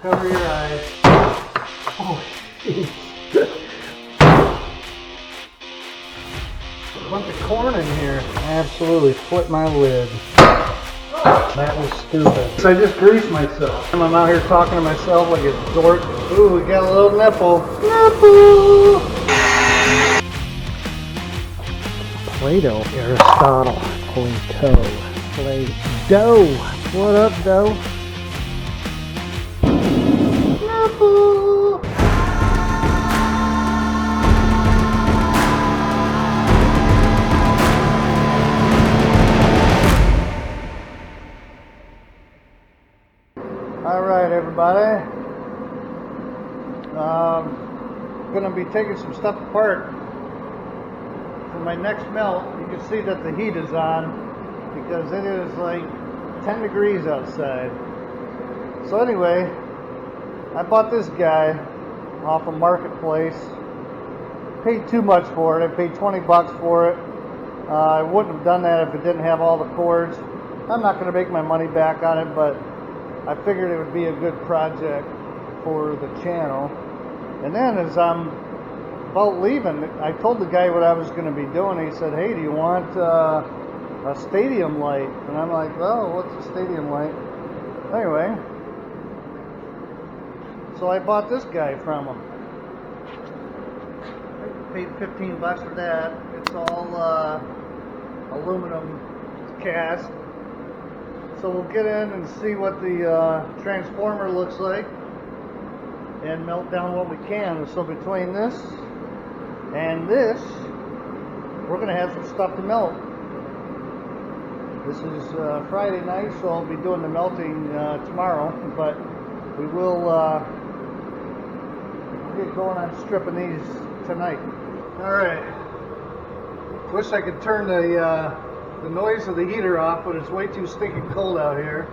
Cover your eyes. Oh, jeez. A bunch of corn in here. Absolutely flipped my lid. That was stupid. So I just greased myself. I'm out here talking to myself like a dork. Ooh, we got a little nipple. Nipple! Play-Doh. Aristotle. Play-Doh. Play-Doh. What up, dough? Nipple! Alright, everybody. Gonna be taking some stuff apart for my next melt. You can see that the heat is on because it is like 10 degrees outside. So anyway, I bought this guy off a marketplace. Paid too much for it. I paid 20 bucks for it. I wouldn't have done that if it didn't have all the cords. I'm not going to make my money back on it, but I figured it would be a good project for the channel. And then as I'm about leaving, I told the guy what I was going to be doing. He said, hey, do you want a stadium light? And I'm like, well, what's a stadium light? Anyway, so I bought this guy from him. I paid 15 bucks for that. It's all aluminum cast. So we'll get in and see what the transformer looks like and melt down what we can. So between this and this, we're going to have some stuff to melt. This is Friday night, so I'll be doing the melting tomorrow, but we will get going on stripping these tonight. Alright, wish I could turn the noise of the heater off, but it's way too stinking cold out here.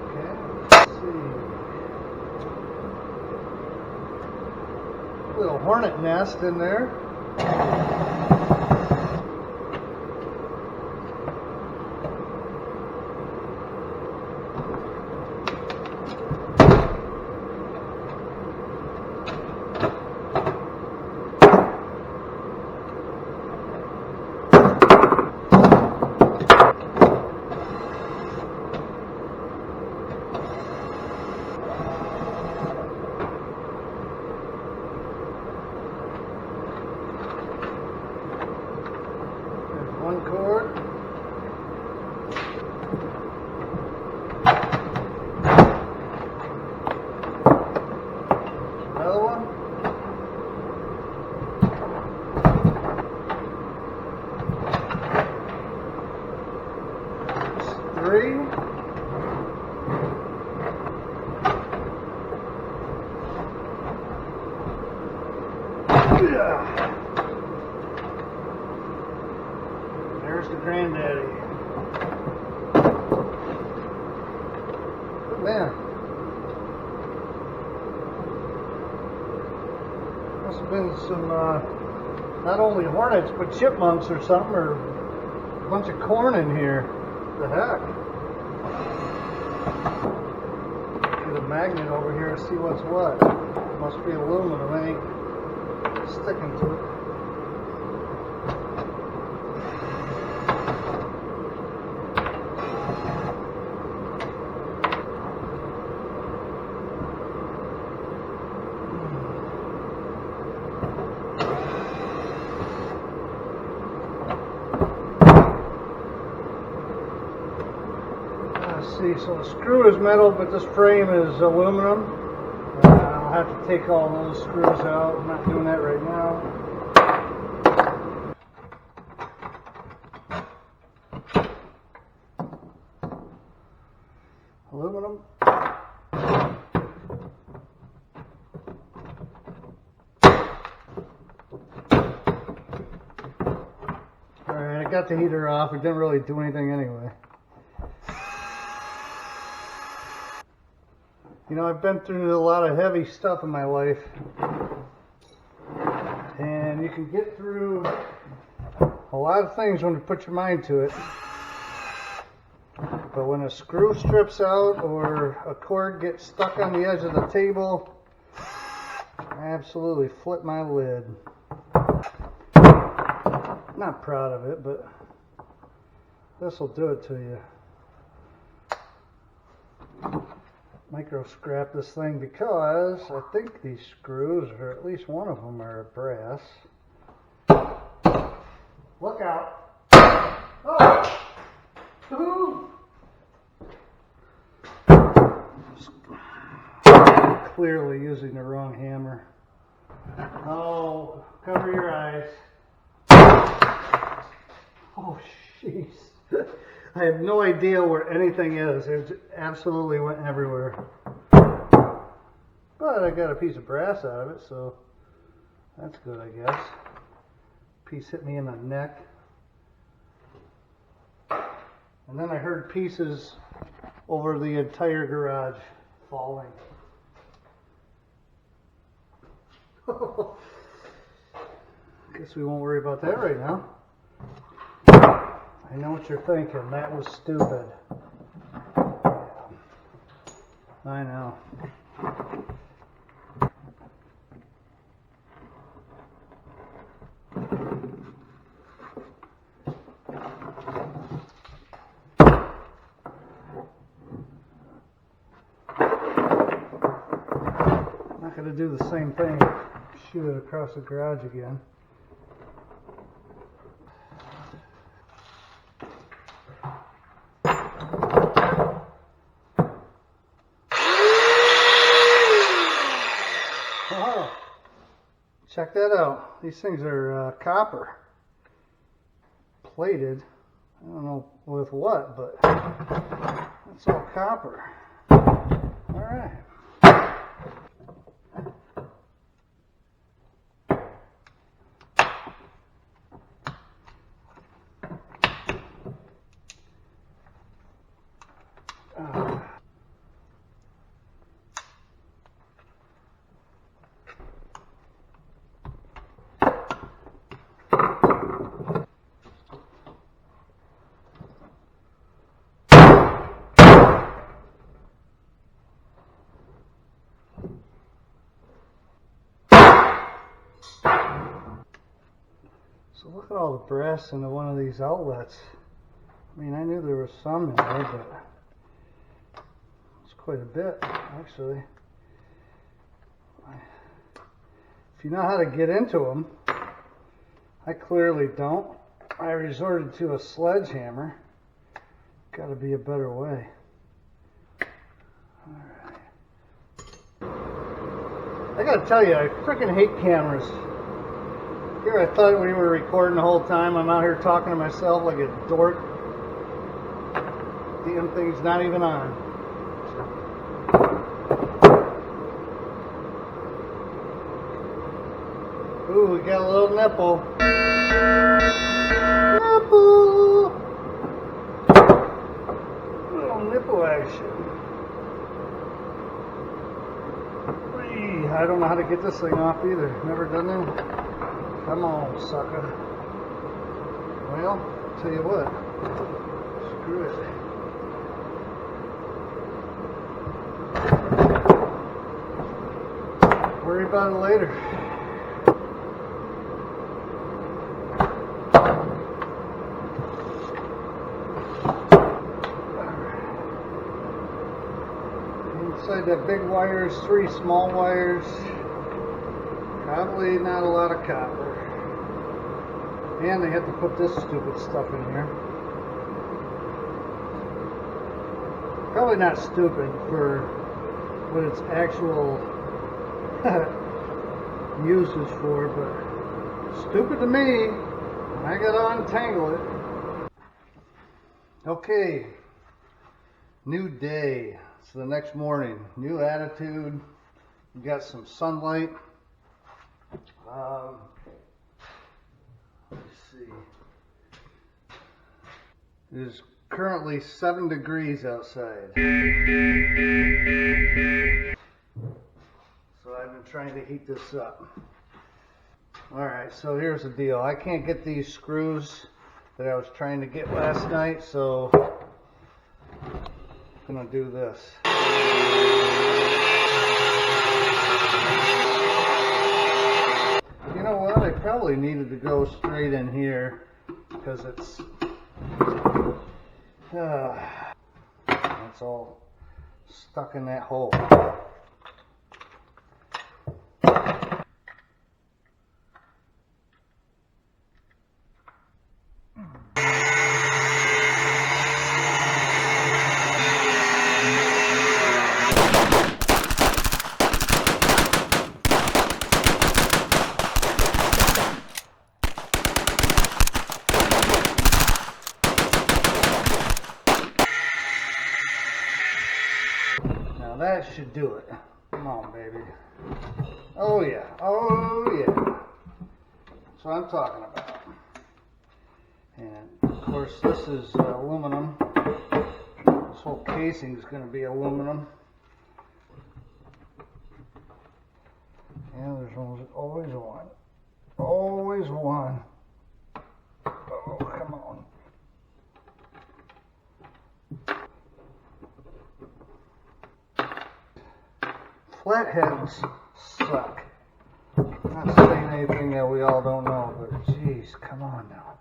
Okay, let's see. Little hornet nest in there. One cord. Another one. Three. Yeah. There's the granddaddy. Good man. Must have been some, not only hornets, but chipmunks or something, or a bunch of corn in here. What the heck? Get a magnet over here and see what's what. Must be aluminum, ain't sticking to it. See, so the screw is metal, but this frame is aluminum. I'll have to take all those screws out. I'm not doing that right now. Aluminum. Alright, I got the heater off. It didn't really do anything anyway. You know, I've been through a lot of heavy stuff in my life. And you can get through a lot of things when you put your mind to it. But when a screw strips out or a cord gets stuck on the edge of the table, I absolutely flip my lid. Not proud of it, but this will do it to you. Micro scrap this thing because I think these screws, or at least one of them, are brass. Look out! Oh! Woo-hoo! Clearly using the wrong hammer. Oh, cover your eyes. Oh, jeez. I have no idea where anything is. It absolutely went everywhere. But I got a piece of brass out of it, so that's good, I guess. Piece hit me in the neck. And then I heard pieces over the entire garage falling. Guess we won't worry about that right now. I know what you're thinking. That was stupid. I know. I'm not going to do the same thing. Shoot it across the garage again. Oh, check that out. These things are copper plated. I don't know with what, but it's all copper. All right. So look at all the brass into one of these outlets. I mean, I knew there was some in there, but it's quite a bit, actually. If you know how to get into them, I clearly don't. I resorted to a sledgehammer. Got to be a better way. Alright. I gotta tell you, I freaking hate cameras. Here I thought we were recording the whole time. I'm out here talking to myself like a dork. Damn thing's not even on. Ooh, we got a little nipple. Nipple! Little nipple action. Whee! I don't know how to get this thing off either. Never done that. Come on, sucker. Well, tell you what. Screw it. Worry about it later. Inside that big wire is 3 small wires. Probably not a lot of copper. And they had to put this stupid stuff in here. Probably not stupid for what its actual use is for, but stupid to me. I gotta untangle it. Okay. New day. It's the next morning. New attitude. We got some sunlight. Let's see. It is currently 7 degrees outside. So I've been trying to heat this up. Alright, so here's the deal. I can't get these screws that I was trying to get last night, so I'm going to do this. You know what? I probably needed to go straight in here because it's all stuck in that hole. That should do it. Come on, baby. Oh yeah. Oh yeah. That's what I'm talking about. And of course this is aluminum. This whole casing is going to be aluminum. Yeah, there's always one. Always one. Oh, come on. Flatheads suck. Not saying anything that we all don't know, but geez, come on now.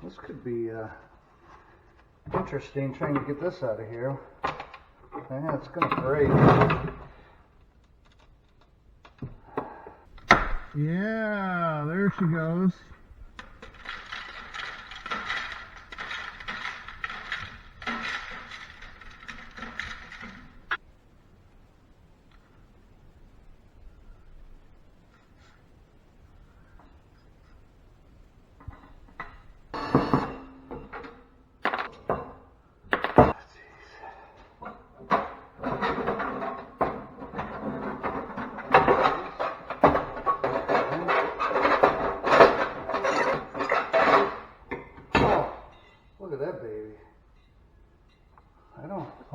This could be interesting trying to get this out of here. Yeah, it's gonna break. Yeah, there she goes.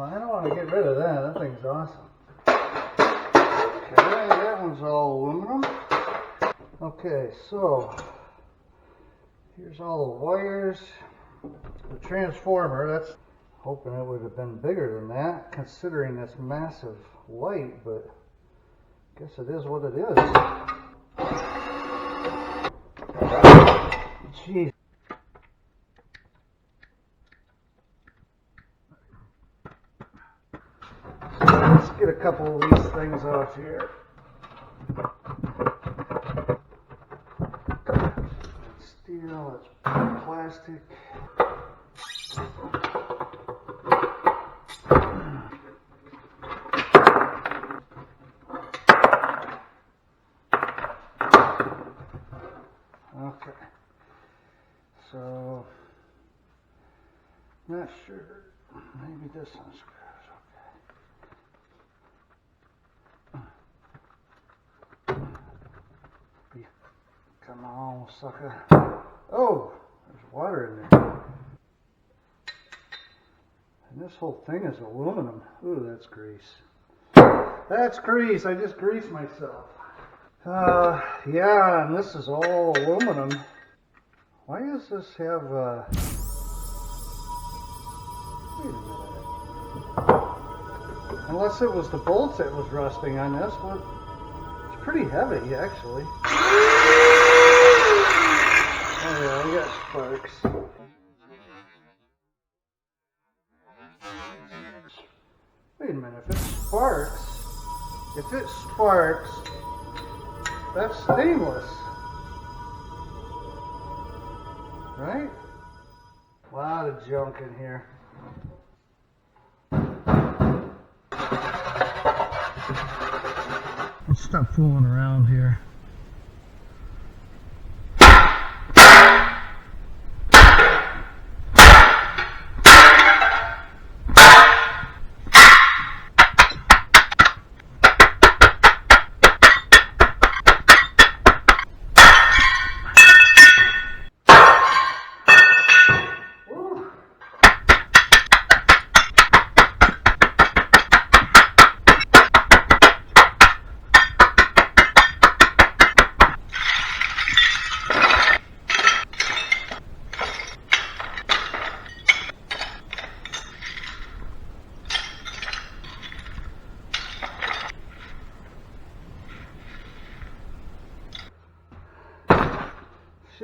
I don't want to get rid of that. That thing's awesome. Okay, that one's all aluminum. Okay, so here's all the wires. The transformer, that's hoping it would have been bigger than that, considering this massive light, but I guess it is what it is. Jeez. Let's get a couple of these things off here. That's steel, that's plastic. Okay. So, not sure. Maybe this one screws. Come on, sucker. Oh, there's water in there. And this whole thing is aluminum. Ooh, that's grease. That's grease. I just greased myself. Yeah, and this is all aluminum. Why does this have, wait a minute. Unless it was the bolts that was rusting on this, but it's pretty heavy, actually. Oh yeah, we got sparks. Wait a minute, if it sparks, that's stainless. Right? A lot of junk in here. Let's stop fooling around here.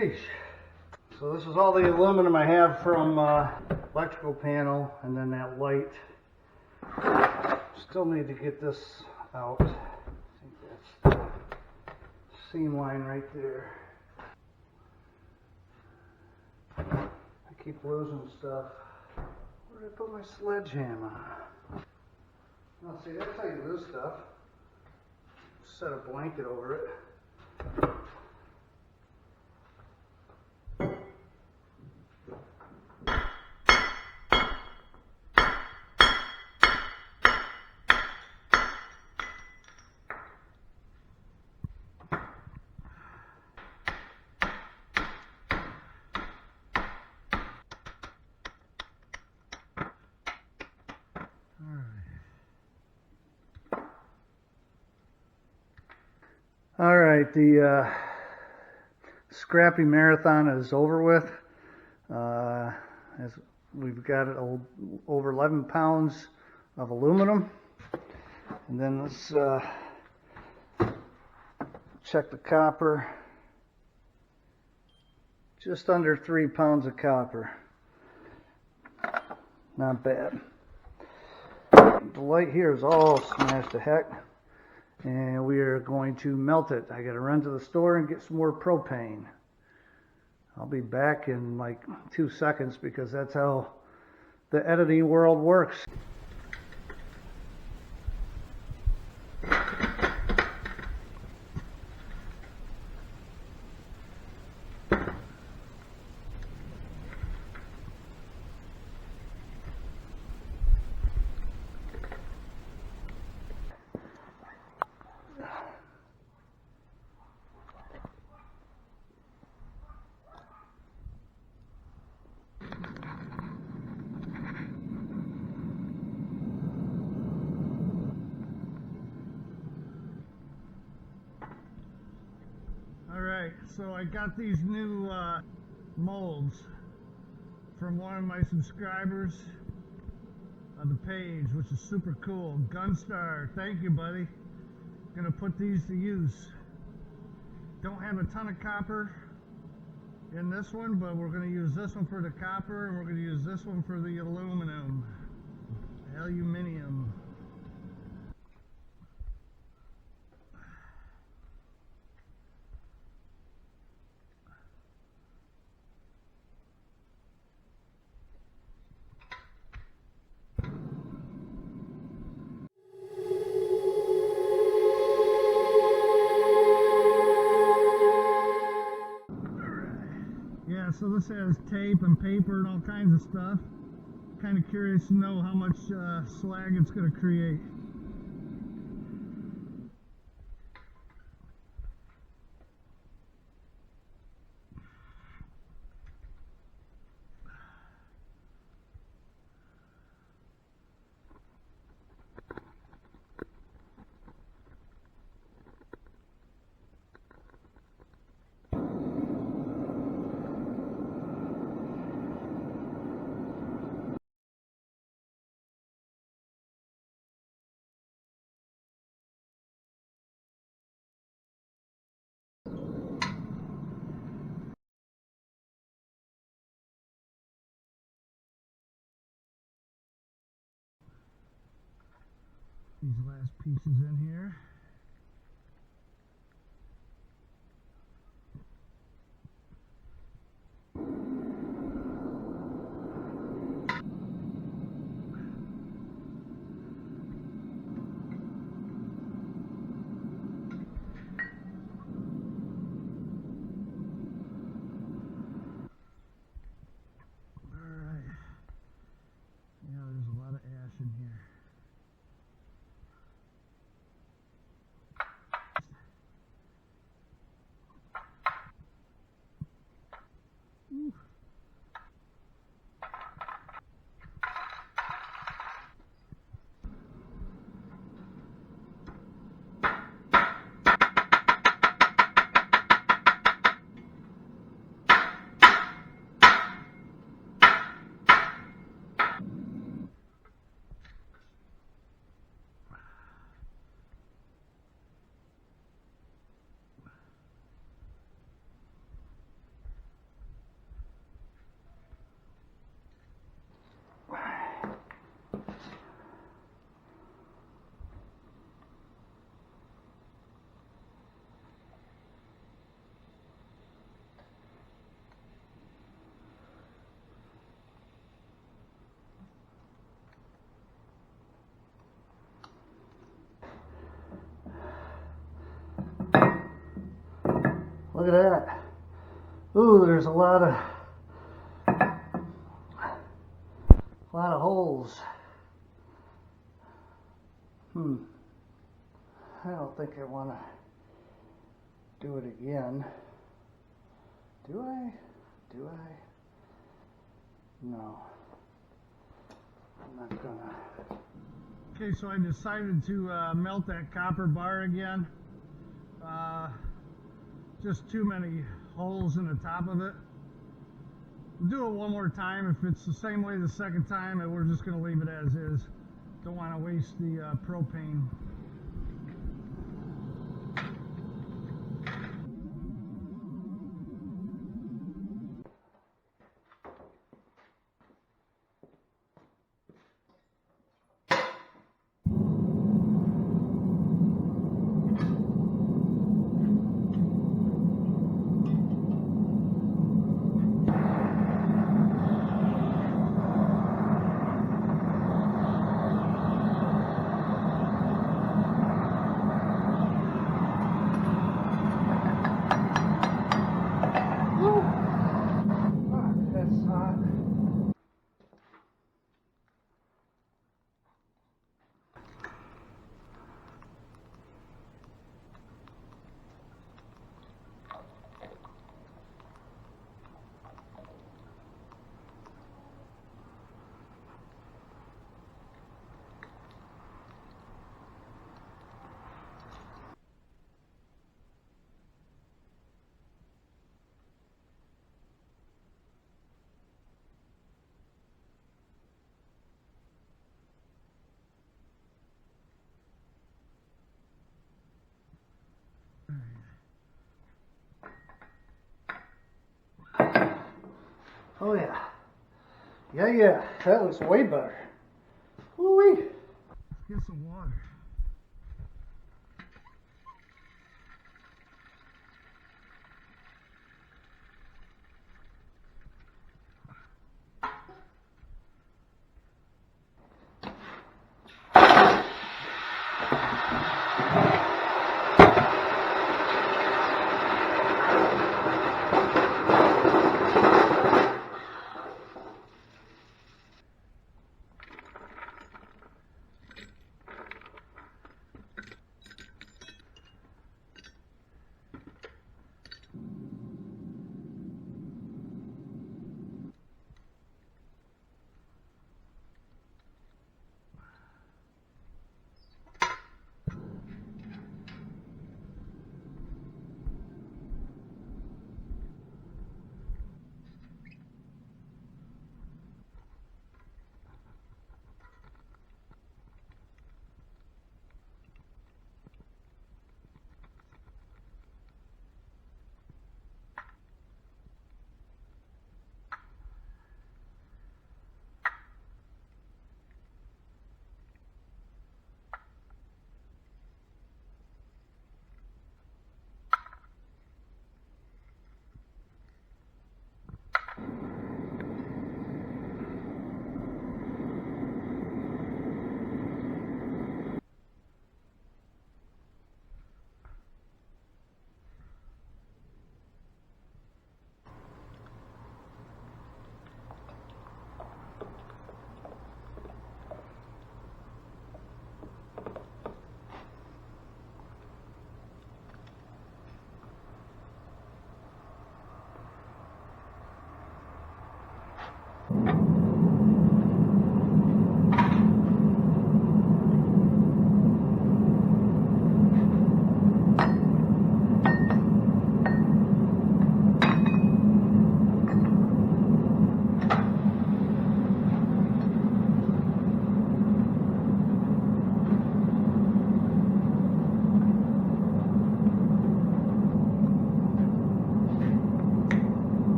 Sheesh. So this is all the aluminum I have from electrical panel, and then that light. Still need to get this out. I think that's the seam line right there. I keep losing stuff. Where did I put my sledgehammer? Now see, that's how you lose stuff. Set a blanket over it. All right, the Scrappy Marathon is over with. As we've got over 11 pounds of aluminum. And then let's check the copper. Just under 3 pounds of copper. Not bad. The light here is all smashed to heck. And we are going to melt it. I got to run to the store and get some more propane. I'll be back in like 2 seconds because that's how the editing world works. Alright, so I got these new molds from one of my subscribers on the page, which is super cool. Gunstar, thank you, buddy. Gonna put these to use. Don't have a ton of copper in this one, but we're gonna use this one for the copper, and we're gonna use this one for the aluminum. Aluminium. Yeah, so this has tape and paper and all kinds of stuff. Kind of curious to know how much slag it's going to create. These last pieces in here. Look at that. Ooh, there's a lot of holes. I don't think I want to do it again. Do I? Do I? No. I'm not gonna. Okay, so I decided to melt that copper bar again. Just too many holes in the top of it. We'll do it one more time. If it's the same way the second time, we're just going to leave it as is. Don't want to waste the propane. Oh yeah. Yeah, that looks way better. Woo-wee. Let's get some water.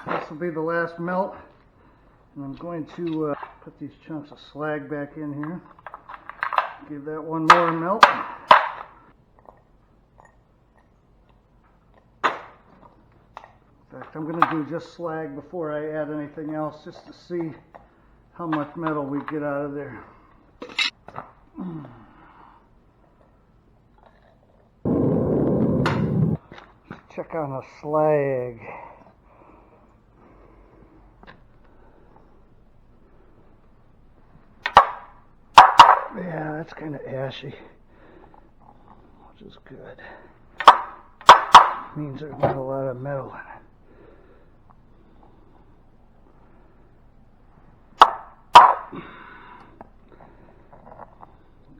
This will be the last melt, and I'm going to put these chunks of slag back in here. Give that one more melt. In fact, I'm going to do just slag before I add anything else, just to see how much metal we get out of there. Check on the slag. Yeah, that's kind of ashy, which is good. Means there's not a lot of metal in it.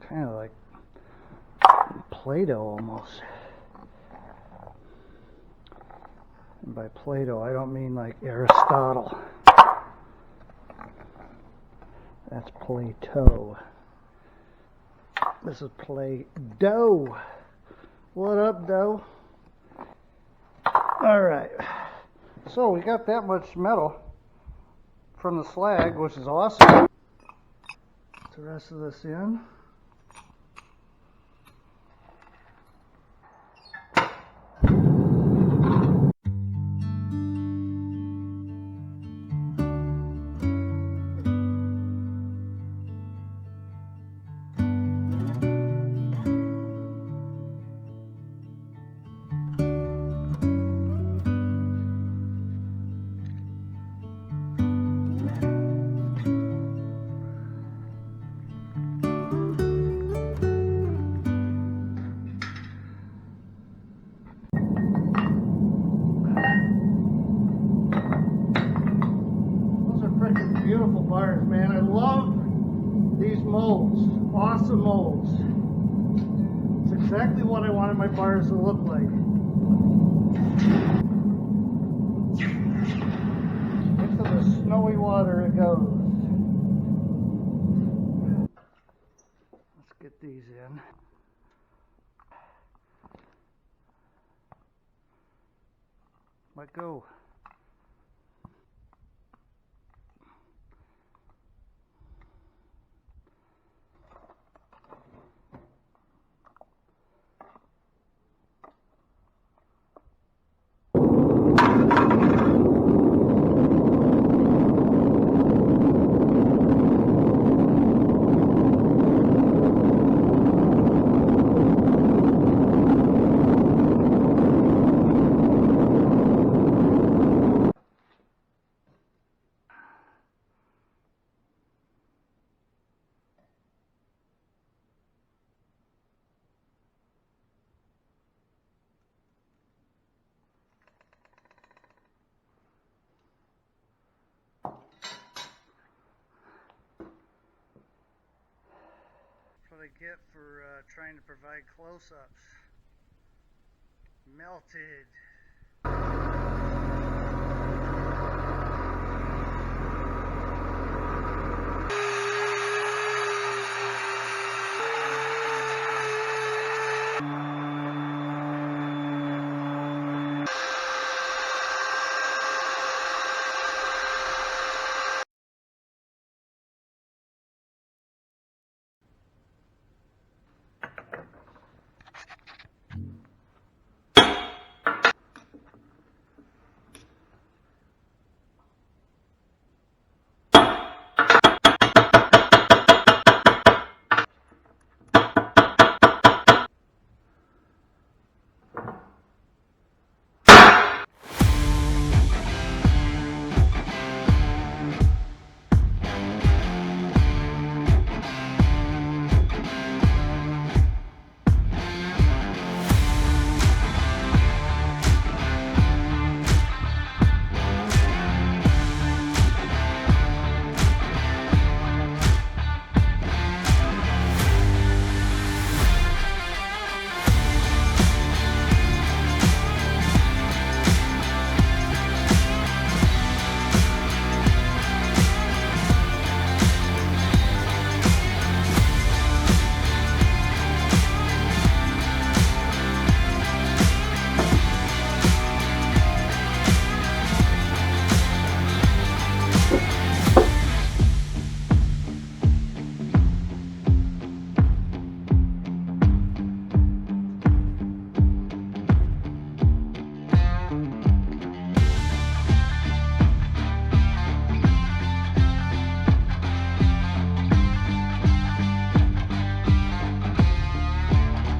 Kind of like Play-Doh almost. And by Play-Doh, I don't mean like Aristotle. That's Play-Doh. This is Play-Doh. What up, dough? Alright. So we got that much metal from the slag, which is awesome. Put the rest of this in. Beautiful bars, man. I love these molds. Awesome molds. It's exactly what I wanted my bars to look like. Into the snowy water it goes. Let's get these in. Let go. What I get for trying to provide close-ups. Melted.